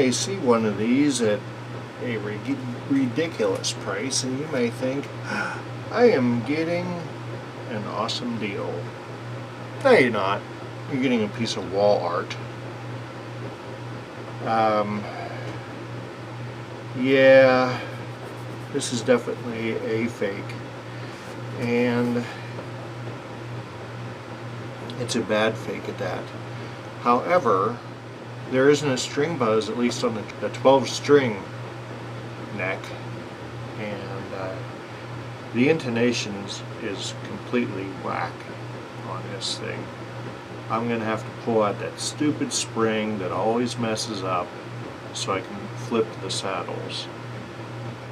may see one of these at a ridiculous price and you may think, I am getting an awesome deal. No, you're not. You're getting a piece of wall art. Yeah, this is definitely a fake, and it's a bad fake at that. However, there isn't a string buzz, at least on the 12 string neck, and the intonations is completely whack on this thing. I'm going to have to pull out that stupid spring that always messes up so I can flip the saddles,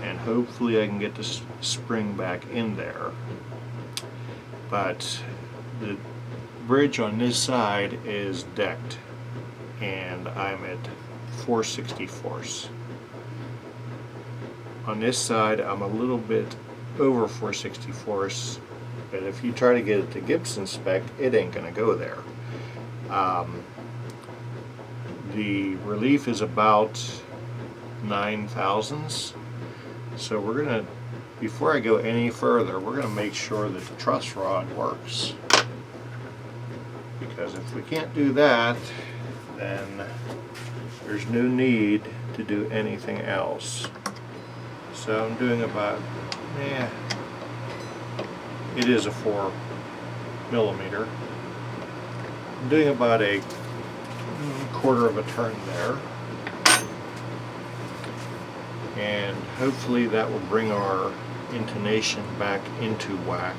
and hopefully I can get the spring back in there. But the bridge on this side is decked and I'm at 4/64. On this side I'm a little bit over 4/64, but if you try to get it to Gibson spec, it ain't gonna go there. The relief is about 9 thousandths, so we're gonna, before I go any further, we're gonna make sure that the truss rod works, because if we can't do that, then there's no need to do anything else. So I'm doing about, it is a 4 millimeter. I'm doing about a quarter of a turn there, and hopefully that will bring our intonation back into whack,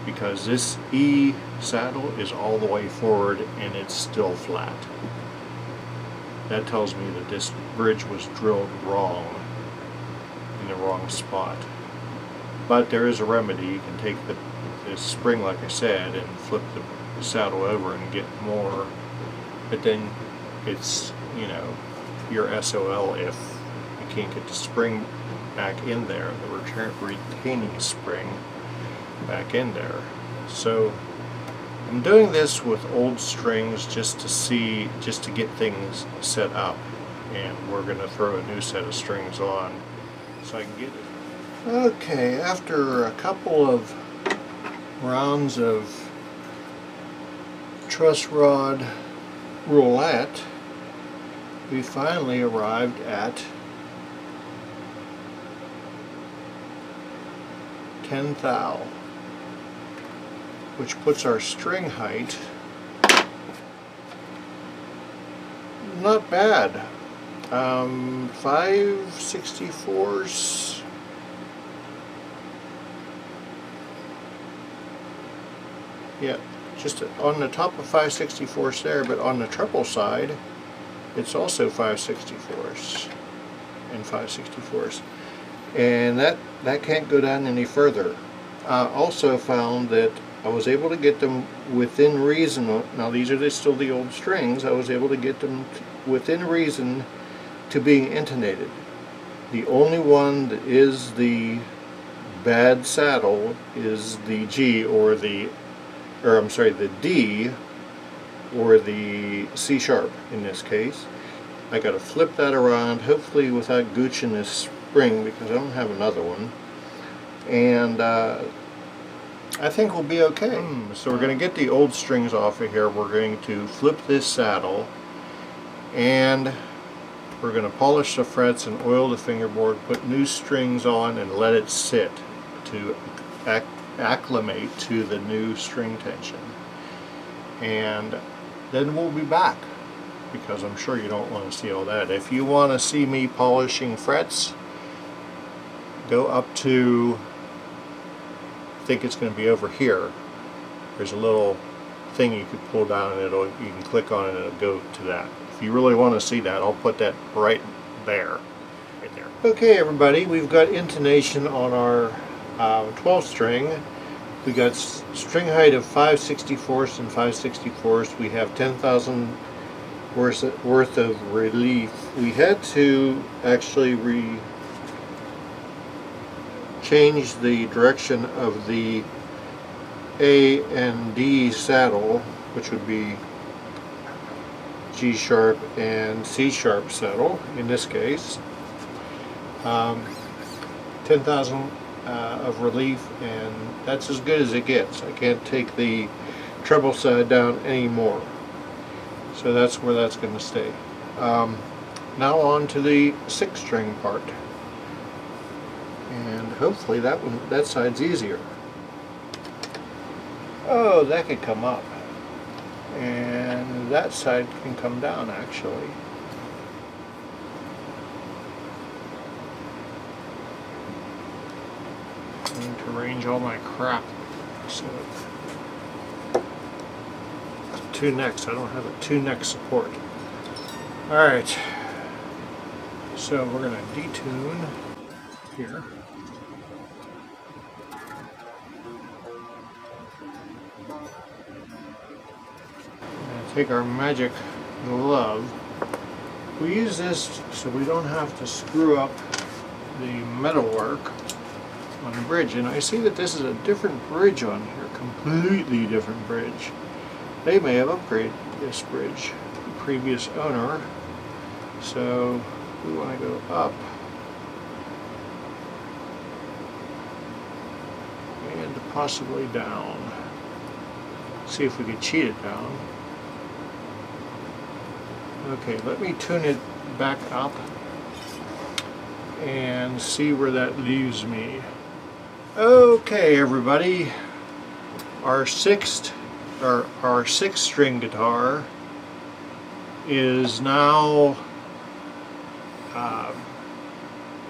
because this E saddle is all the way forward and it's still flat. That tells me that this bridge was drilled wrong, in the wrong spot. But there is a remedy. You can take the spring, like I said, and flip the saddle over and get more, but then it's, you know, your SOL if you can't get the spring back in there, the retaining spring back in there. So I'm doing this with old strings just to get things set up, and we're going to throw a new set of strings on so I can get it. Okay, after a couple of rounds of truss rod roulette, we finally arrived at 10 thou, which puts our string height not bad. 5/64. Yeah, just on the top of 5/64 there, but on the treble side it's also 5/64 and 5/64, and that can't go down any further. I also found that I was able to get them within reason. Now these are still the old strings. I was able to get them within reason to being intonated. The only one that is the bad saddle is the G or the D or the C sharp in this case. I got to flip that around, hopefully without gooching this spring, because I don't have another one, and I think we'll be okay. So we're going to get the old strings off of here. We're going to flip this saddle, and we're going to polish the frets and oil the fingerboard, put new strings on, and let it sit to acclimate to the new string tension. And then we'll be back, because I'm sure you don't want to see all that. If you want to see me polishing frets, go up to, I think it's going to be over here. There's a little thing you could pull down and you can click on it and it'll go to that. If you really want to see that, I'll put that right there. Right there. Okay everybody, we've got intonation on our 12 string. We got string height of 5/64 and 5/64. We have 10,000 worth of relief. We had to actually change the direction of the A and D saddle, which would be G sharp and C sharp saddle in this case. 10,000 of relief, and that's as good as it gets. I can't take the treble side down anymore, so that's where that's going to stay. Now on to the 6-string part, and hopefully that side's easier. Oh, that could come up, and that side can come down actually. I need to arrange all my crap. So, 2 necks. I don't have a 2-neck support. Alright. So we're going to detune here. Take our magic glove. We use this so we don't have to screw up the metalwork on the bridge. And I see that this is a different bridge on here, completely different bridge. They may have upgraded this bridge, the previous owner. So we want to go up and possibly down. See if we can cheat it down. Okay, let me tune it back up and see where that leaves me. Okay, everybody, our 6-string guitar is now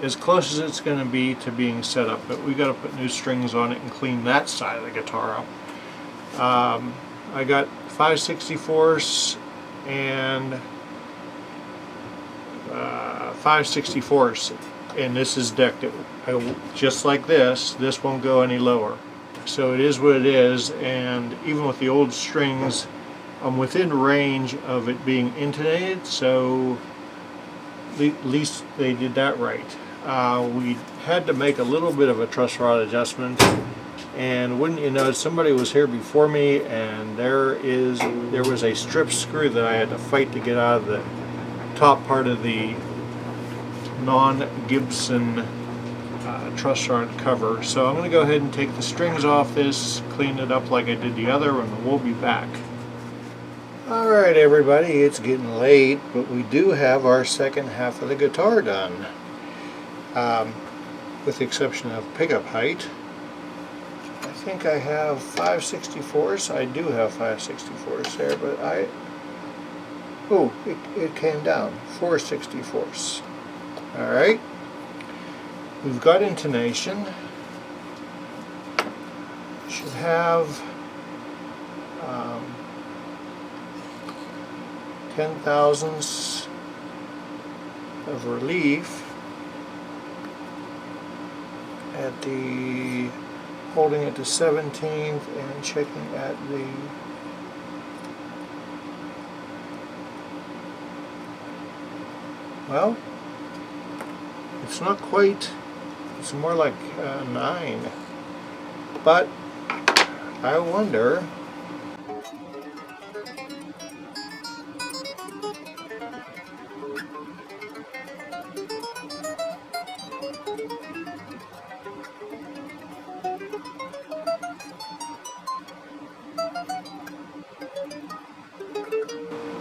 as close as it's going to be to being set up, but we got to put new strings on it and clean that side of the guitar up. I got 5/64 and 5/64, and this is decked just like this. This won't go any lower, so it is what it is. And even with the old strings, I'm within range of it being intonated, so at least they did that right. We had to make a little bit of a truss rod adjustment, and wouldn't you know, somebody was here before me, and there was a strip screw that I had to fight to get out of the top part of the non-Gibson truss rod cover. So I'm going to go ahead and take the strings off this, clean it up like I did the other, and we'll be back. Alright everybody, it's getting late, but we do have our second half of the guitar done. With the exception of pickup height. I think I have 5/64. I do have 5/64 there, but it came down 4/64. Alright, we've got intonation. Should have 10,000ths of relief at the, holding it to 17th and checking at the well, it's not quite, it's more like 9, but I wonder.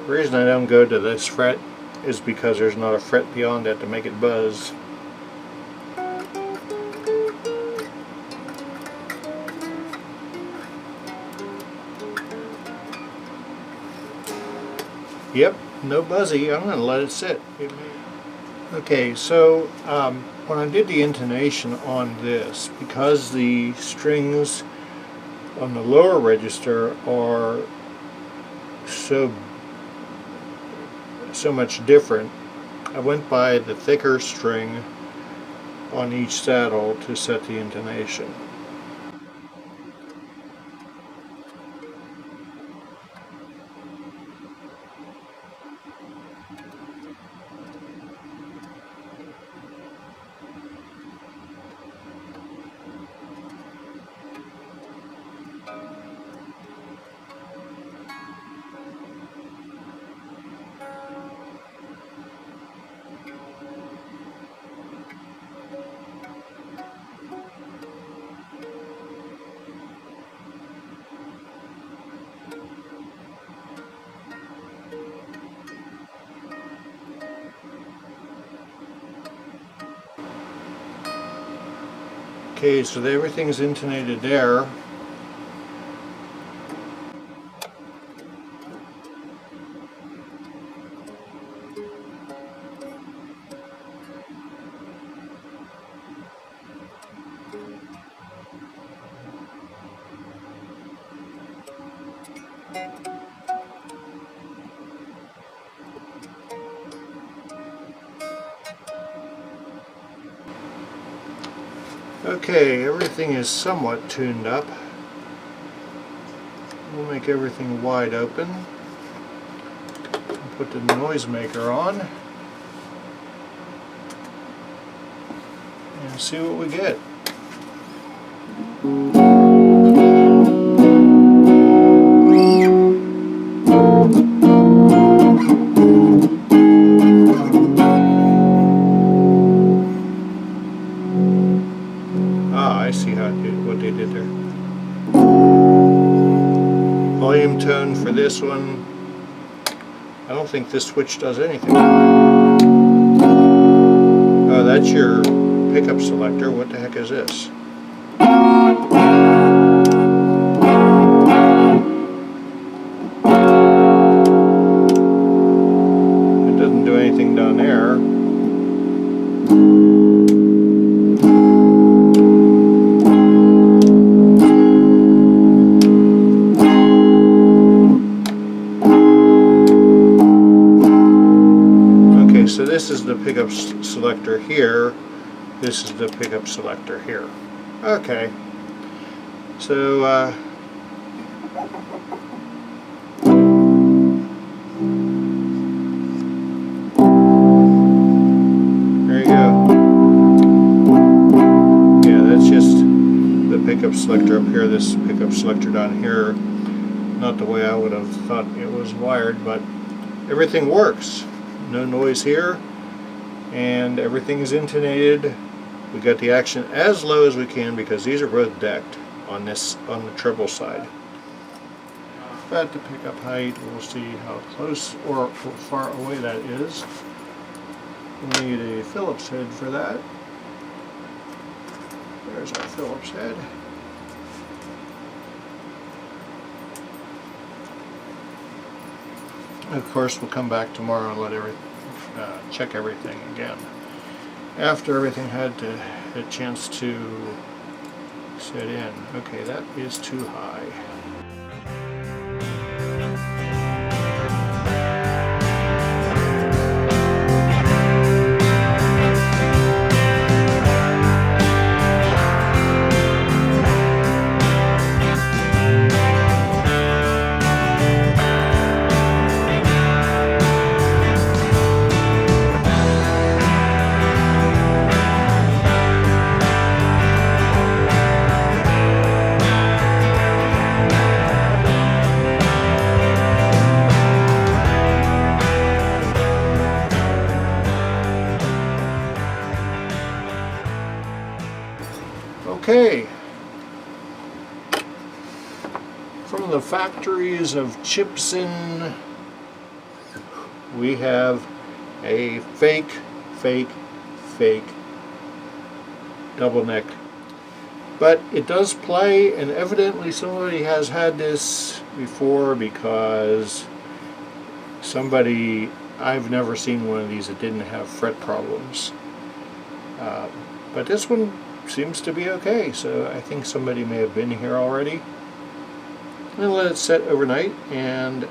The reason I don't go to this fret is because there's not a fret beyond that to make it buzz. Yep, no buzzy. I'm going to let it sit. Okay, so when I did the intonation on this, because the strings on the lower register are so much different, I went by the thicker string on each saddle to set the intonation. Okay, so everything's intonated there. Okay, everything is somewhat tuned up. We'll make everything wide open. Put the noisemaker on and see what we get. I see what they did there. Volume tone for this one. I don't think this switch does anything. Oh, that's your pickup selector. What the heck is this? It doesn't do anything down there. So this is the pickup selector here. This is the pickup selector here. Okay. So there you go. Yeah, that's just the pickup selector up here. This pickup selector down here. Not the way I would have thought it was wired, but everything works. No noise here, and everything is intonated. We got the action as low as we can because these are both decked on the treble side. At the pickup height, we'll see how close or far away that is. We'll need a Phillips head for that. There's our Phillips head. Of course, we'll come back tomorrow and check everything again. After everything had a chance to set in. Okay, that is too high. Okay, from the factories of Gibson, we have a fake double neck. But it does play, and evidently somebody has had this before because I've never seen one of these that didn't have fret problems. But this one seems to be okay, so I think somebody may have been here already. I'm going to let it set overnight and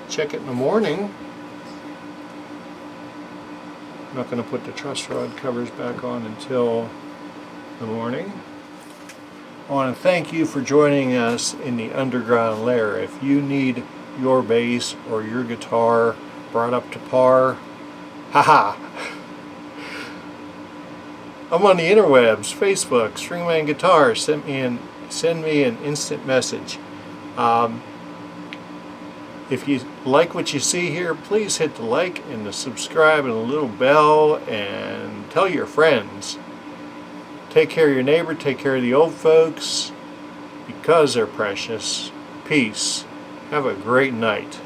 check it in the morning. I'm not going to put the truss rod covers back on until the morning. I want to thank you for joining us in the underground lair. If you need your bass or your guitar brought up to par, haha! I'm on the interwebs, Facebook, Stringman Guitar. Send me an instant message. If you like what you see here, please hit the like and the subscribe and the little bell and tell your friends. Take care of your neighbor, take care of the old folks because they're precious. Peace. Have a great night.